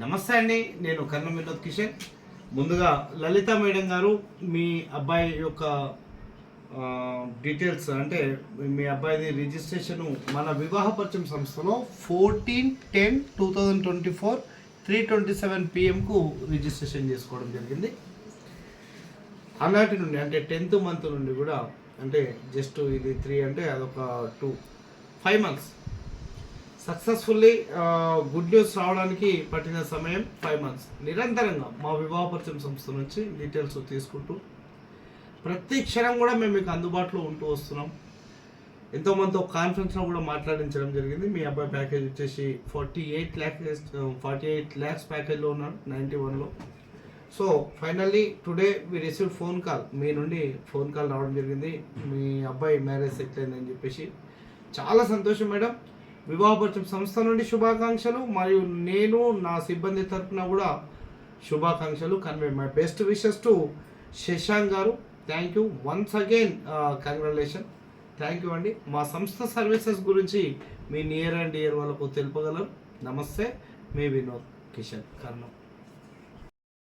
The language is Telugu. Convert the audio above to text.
నమస్తే అండి, నేను కర్ణం వినోద్ కిషన్. ముందుగా లలిత మేడం గారు మీ అబ్బాయి యొక్క డీటెయిల్స్ అంటే మీ అబ్బాయిది రిజిస్ట్రేషన్ మన వివాహ పరిచయం సంస్థలో 14/10/2024 3:27 PM రిజిస్ట్రేషన్ చేసుకోవడం జరిగింది. ఆనాటి నుండి అంటే 10th month నుండి కూడా అంటే జస్ట్ ఇది 3 అంటే అదొక 5 months సక్సెస్ఫుల్లీ గుడ్ న్యూస్ రావడానికి పట్టిన సమయం 5 months. నిరంతరంగా మా వివాహ పరిచయం సంస్థ నుంచి డీటెయిల్స్ తీసుకుంటూ ప్రతి క్షణం కూడా మేము మీకు అందుబాటులో ఉంటూ వస్తున్నాం. ఎంతోమందితో కాన్ఫరెన్స్లో కూడా మాట్లాడించడం జరిగింది. మీ అబ్బాయి ప్యాకేజ్ వచ్చేసి 48 lakhs ప్యాకేజ్లో ఉన్నాడు 91లో. So finally today we receive phone call, మీ నుండి ఫోన్ కాల్ రావడం జరిగింది. మీ అబ్బాయి మ్యారేజ్ సెటిల్ అయిందని చెప్పేసి చాలా సంతోషం మేడం. వివాహ పరిచయం సంస్థ నుండి శుభాకాంక్షలు, మరియు నేను నా సిబ్బంది తరఫున కూడా శుభాకాంక్షలు. Convey my best wishes to Shashank garu. Thank you once again, congratulation. Thank you అండి. మా సంస్థ సర్వీసెస్ గురించి మీ నియర్ అండ్ డియర్ వాళ్ళకు తెలుపగలరు. నమస్తే, మీ వినోద్ కిషన్, కర్ణం.